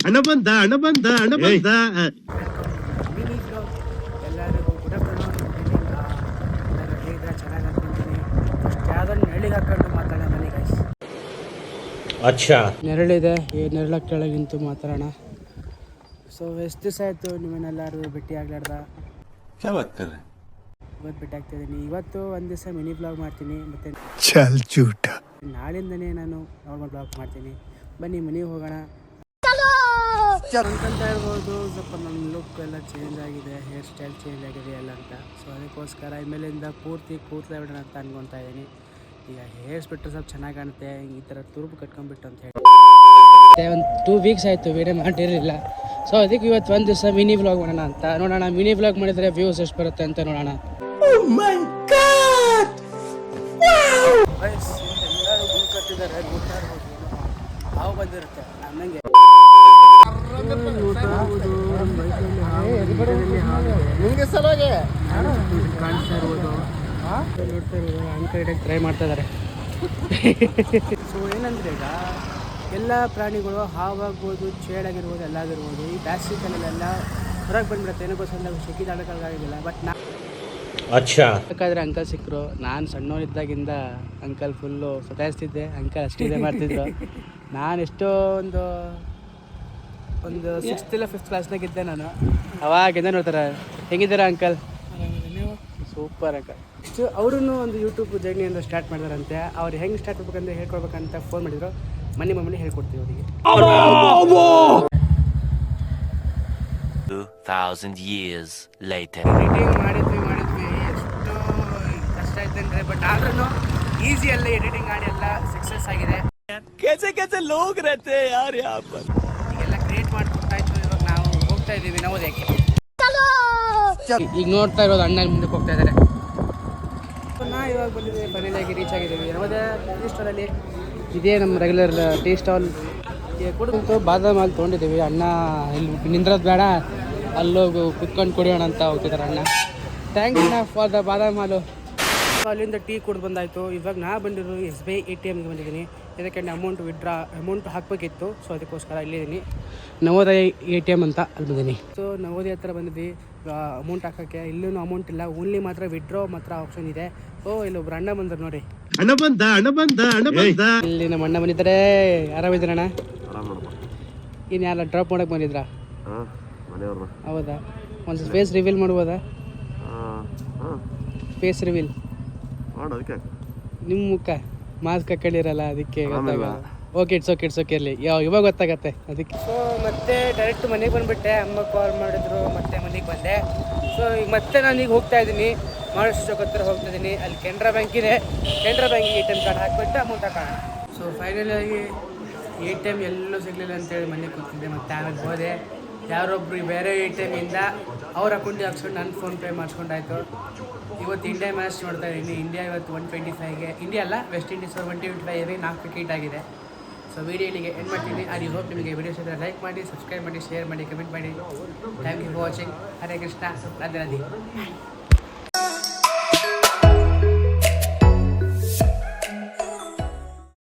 ಹಣ ಬಂದ ಹಣ ಬಂದ ಹಣ ಬಂದ. ಮಿನಿ ಬ್ಲಾಗ್ ಎಲ್ಲರಿಗೂ ಗುಡ್ ಆಫ್ಟರ್ನೂನ್. ಎಲ್ಲರೂ ಹೇಗಿದ್ರೆ ಚೆನ್ನಾಗಿ ಅನ್ಕೊಂತೀನಿ. ಯಾವುದನ್ನು ನೆರಳಿಗೆ ಹಾಕೊಂಡು ಮಾತಾಡೋಣ ಬನ್ನಿ ಗೈಸ್. ಅಚ್ಚಾ ನೆರಳಿದೆ, ಈ ನೆರಳ ಕೆಳಗೆ ನಿಂತು ಮಾತಾಡೋಣ. ಸೊ ಎಷ್ಟು ದಿವಸ ಆಯಿತು ನಿಮ್ಮನ್ನೆಲ್ಲರೂ ಭೇಟಿ ಆಗ್ಲಾರ್ದ. ಇವತ್ತು ಭೇಟಿ ಆಗ್ತಾಯಿದ್ದೀನಿ. ಇವತ್ತು ಒಂದು ದಿವಸ ಮಿನಿ ಬ್ಲಾಗ್ ಮಾಡ್ತೀನಿ, ಮತ್ತು ನಾಳಿಂದನೇ ನಾನು ನಾರ್ಮಲ್ ಬ್ಲಾಗ್ ಮಾಡ್ತೀನಿ. ಬನ್ನಿ ಮನೆಗೆ ಹೋಗೋಣ. ಅನ್ಕೊಂತ ಇರ್ಬೋದು ಸ್ವಲ್ಪ ನನ್ನ ಲುಕ್ ಎಲ್ಲ ಚೇಂಜ್ ಆಗಿದೆ, ಹೇರ್ ಸ್ಟೈಲ್ ಚೇಂಜ್ ಆಗಿದೆ ಎಲ್ಲ ಅಂತ. ಸೊ ಅದಕ್ಕೋಸ್ಕರ ಇನ್ಮೇಲಿಂದ ಪೂರ್ತಿ ಕೂದಲೇ ಬಿಡೋಣ ಅಂತ ಅನ್ಕೊತಾ ಇದ್ದೀನಿ. ಈಗ ಹೇರ್ಸ್ ಬಿಟ್ಟರೆ ಸ್ವಲ್ಪ ಚೆನ್ನಾಗಿ ಕಾಣುತ್ತೆ, ಈ ಥರ ತುರುಬು ಕಟ್ಕೊಂಡ್ಬಿಟ್ಟು ಅಂತ ಹೇಳಿ. ಒಂದು 2 ವೀಕ್ಸ್ ಆಯಿತು ವೀಡಿಯೋ ಮಾಡಿರಲಿಲ್ಲ. ಸೊ ಅದಕ್ಕೆ ಇವತ್ತು ಒಂದು ದಿವಸ ಮಿನಿ ವ್ಲಾಗ್ ಮಾಡೋಣ ಅಂತ. ನೋಡೋಣ ಮಿನಿ ವ್ಲಾಗ್ ಮಾಡಿದರೆ ವ್ಯೂಸ್ ಎಷ್ಟು ಬರುತ್ತೆ ಅಂತ ನೋಡೋಣ. ಎಲ್ಲರೂ ಗುಂಡು ಕಟ್ಟಿದ್ದಾರೆ, ನೋಡ್ತಾ ಇರ್ಬೋದು. ಹಾವು ಬಂದಿರುತ್ತೆ ನಮ್ಮಂಗೆ ನಿಮಗೆ ಸಲುವಾಗಿ ಕಾಣಿಸ್ತಾ ಇರ್ಬೋದು, ನೋಡ್ತಾ ಇರ್ಬೋದು. ಅಂಕಲ್ ಹಿಡಿಯಕ್ಕೆ ಟ್ರೈ ಮಾಡ್ತಾ ಇದ್ದಾರೆ. ಸೊ ಏನಂದರೆ ಈಗ ಎಲ್ಲ ಪ್ರಾಣಿಗಳು ಹಾವಾಗ್ಬೋದು, ಚೇಳಾಗಿರ್ಬೋದು, ಎಲ್ಲ ಆಗಿರ್ಬೋದು ಈ ಬ್ಯಾಸಿಗೆ ಕಾಲಲ್ಲೆಲ್ಲ ಹೊರಗೆ ಬಂದ್ಬಿಡುತ್ತೆ. ಏನಕ್ಕೋಸ್ಕರ ಶೆಕಿ ತಾಳಕ್ಕಾಗಿಲ್ಲ. ಬಟ್ ಬೇಕಾದ್ರೆ ಅಂಕಲ್ ಸಿಕ್ಕರು. ನಾನು ಸಣ್ಣವನಿದ್ದಾಗಿಂದ ಅಂಕಲ್ ಫುಲ್ಲು ಸತಾಯಿಸ್ತಿದ್ದೆ, ಅಂಕಲ್ ಅಷ್ಟಿದೆ ಮಾಡ್ತಿದ್ರು. ನಾನು ಎಷ್ಟೋ ಒಂದು 6th ಇಲ್ಲ 5th ಕ್ಲಾಸ್ನಾಗಿದ್ದೆ ನಾನು. ಅವಾಗಿಂದ ನೋಡ್ತಾರೆ ಹೆಂಗಿದ್ದೀರಾ ಅಂಕಲ್, ನೀವು ಸೂಪರ್ ಅಂಕಲ್. ಸೊ ಅವರು ಒಂದು ಯೂಟ್ಯೂಬ್ ಜರ್ನಿಯಿಂದ ಸ್ಟಾರ್ಟ್ ಮಾಡಿದಾರಂತೆ. ಅವ್ರು ಹೆಂಗೆ ಸ್ಟಾರ್ಟ್ ಮಾಡ್ಬೇಕಂತ ಹೇಳ್ಕೊಡ್ಬೇಕಂತ ಫೋನ್ ಮಾಡಿದ್ರು. ಮನೆ ಹೇಳ್ಕೊಡ್ತೀವಿ ಅವರಿಗೆ. 2000 years later. ಎಡಿಟಿಂಗ್ ಮಾಡಿದ್ವಿ ಎಷ್ಟು ಕಷ್ಟ ಆಯ್ತಂದ್ರೆ, ಬಟ್ ಆದ್ರೂ ಈಸಿ ಅಲ್ಲ ಎಡಿಟಿಂಗ್ ಮಾಡಿ ಎಲ್ಲ ಸಕ್ಸಸ್ ಆಗಿದೆ. कैसे लोग रहते हैं यार यहाँ पर. ಈಗೆಲ್ಲ ಕ್ರಿಯೇಟ್ ಮಾಡ್ಕೊಡ್ತಾ ಇತ್ತು. ಇವಾಗ ನಾವು ಹೋಗ್ತಾ ಇದ್ದೀವಿ ನವೋದಯಕ್ಕೆ. ಈಗ ನೋಡ್ತಾ ಇರೋದು ಅಣ್ಣ ಮುಂದಕ್ಕೆ ಹೋಗ್ತಾ ಇದ್ದಾರೆ. ನಾ ಇವಾಗ ಬಂದಿದ್ದೀವಿ, ಫೈನಲಾಗಿ ರೀಚ್ ಆಗಿದ್ದೀವಿ ನವೋದಯ ಟೀ ಸ್ಟಾಲಲ್ಲಿ. ಇದೇ ನಮ್ಮ ರೆಗ್ಯುಲರ್ ಟೀ ಸ್ಟಾಲ್. ಕುಡಿದು ಬಾದಾಮ್ ಹಾಲು ತೊಗೊಂಡಿದ್ದೀವಿ. ಅಣ್ಣ ಇಲ್ಲಿ ನಿಂದ್ರದ್ದು ಬೇಡ, ಅಲ್ಲೋಗಿ ಕುತ್ಕೊಂಡು ಕುಡಿಯೋಣ ಅಂತ ಹೋಗ್ತಿದ್ದಾರೆ ಅಣ್ಣ. ಥ್ಯಾಂಕ್ಸ್ ಅಣ್ಣ ಫಾರ್ ದ ಬಾದಾಮ್ ಹಾಲು. ಅಲ್ಲಿಂದ ಟೀ ಕುಡ್ದು ಬಂದಾಯಿತು. ಇವಾಗ ನಾ ಬಂದಿರೋ SBI ATMಗೆ ಬಂದಿದ್ದೀನಿ. ಇದಕ್ಕೆ ಅಮೌಂಟ್ ಹಾಕಬೇಕಿತ್ತು. ಸೊ ಅದಕ್ಕೋಸ್ಕರ ಇಲ್ಲಿದ್ದೀನಿ, ನವೋದಯ ATM ಅಂತ ಅಲ್ಲಿ ಬಂದಿದ್ದೀನಿ. ಸೊ ನವೋದಯ ಹತ್ರ ಬಂದಿದ್ವಿ ಅಮೌಂಟ್ ಹಾಕೋಕ್ಕೆ. ಇಲ್ಲೂ ಅಮೌಂಟ್ ಇಲ್ಲ, ಓನ್ಲಿ ಮಾತ್ರ ವಿಡ್ರಾ ಮಾತ್ರ ಆಪ್ಷನ್ ಇದೆ. ಇಲ್ಲೊಬ್ರು ಅಣ್ಣ ಬಂದರು ನೋಡಿ. ಹಣ ಬಂದ ಹಣ ಬಂದ ಹಣ ಬಂದ. ಇಲ್ಲಿ ನಮ್ಮ ಅಣ್ಣ ಬಂದಿದ್ದಾರೆ. ಆರಾಮಿದ್ದೀರಣ್ಣ? ಇನ್ನು ಯಾರ ಡ್ರಾಪ್ ಮಾಡೋಕ್ಕೆ ಬಂದಿದ್ರಾ? ಹೌದಾ? ಒಂದು ಫೇಸ್ ರಿವೀಲ್ ಮಾಡ್ಬೋದಾ? ಫೇಸ್ ರಿವೀಲ್ ನಿಮ್ಮ ಮುಖ ಮಾಸ್ಕ್ ಹಾಕೊಂಡಿರಲ್ಲ, ಅದಕ್ಕೆ ಗೊತ್ತಾಗಲ್ಲ. ಓಕೆ ಇಟ್ಸ್ ಓಕೆ ಇರಲಿ, ಇವಾಗ ಗೊತ್ತಾಗತ್ತೆ ಅದಕ್ಕೆ. ಸೊ ಮತ್ತೆ ಡೈರೆಕ್ಟ್ ಮನೆಗೆ ಬಂದುಬಿಟ್ಟೆ. ಅಮ್ಮ ಕಾಲ್ ಮಾಡಿದ್ರು, ಮತ್ತೆ ಮನೆಗೆ ಬಂದೆ. ಸೊ ಈಗ ಮತ್ತೆ ನಾನು ಈಗ ಹೋಗ್ತಾ ಇದ್ದೀನಿ, ಮಹಾರಾಷ್ಟ್ರ ಚೌಕ್ ಹತ್ರ ಹೋಗ್ತಾ ಇದ್ದೀನಿ. ಅಲ್ಲಿ ಕೆನರಾ ಬ್ಯಾಂಕ್ ಇದೆ, ಕೆನರಾ ಬ್ಯಾಂಕಿಗೆ ATM ಕಾರ್ಡ್ ಹಾಕ್ಬಿಟ್ಟು ಅಮೌಂಟ್ ಹಾಕೋಣ. ಸೊ ಫೈನಲಾಗಿ ATM ಎಲ್ಲೂ ಸಿಗಲಿಲ್ಲ ಅಂತೇಳಿ ಮನೆಗೆ ಕೂತಿದ್ದೆ. ಮತ್ತು ಆಮೇಲೆ ಹೋದೆ, ಯಾರೊಬ್ಬರು ಬೇರೆ ATMಯಿಂದ ಅವ್ರ ಅಕೌಂಟಿಗೆ ಹಾಕ್ಸ್ಕೊಂಡು ನಾನು ಫೋನ್ಪೇ ಮಾಡಿಸ್ಕೊಂಡಾಯ್ತು. ಇವತ್ತು ಇಂಡಿಯಾ ಮ್ಯಾಚ್ ನೋಡ್ತಾ ಇದ್ದೀನಿ. ಇಂಡಿಯಾ ಇವತ್ತು 125ಗೆ, ಇಂಡಿಯಾ ಅಲ್ಲ ವೆಸ್ಟ್ ಇಂಡೀಸ್ 125ಗೆ 4 ವಿಕೆಟ್ ಆಗಿದೆ. ಸೊ ವಿಡಿಯೋ ಇಲ್ಲಿಗೆ ಎಂಡ್ ಮಾಡ್ತೀನಿ. ಐ ಹೋಪ್ ನಿಮಗೆ ವಿಡಿಯೋಸ್ ಇದ್ದರೆ ಲೈಕ್ ಮಾಡಿ, ಸಬ್ಸ್ಕ್ರೈಬ್ ಮಾಡಿ, ಶೇರ್ ಮಾಡಿ, ಕಮೆಂಟ್ ಮಾಡಿ. Thank you for watching. Hare Krishna, Radhe Radhe.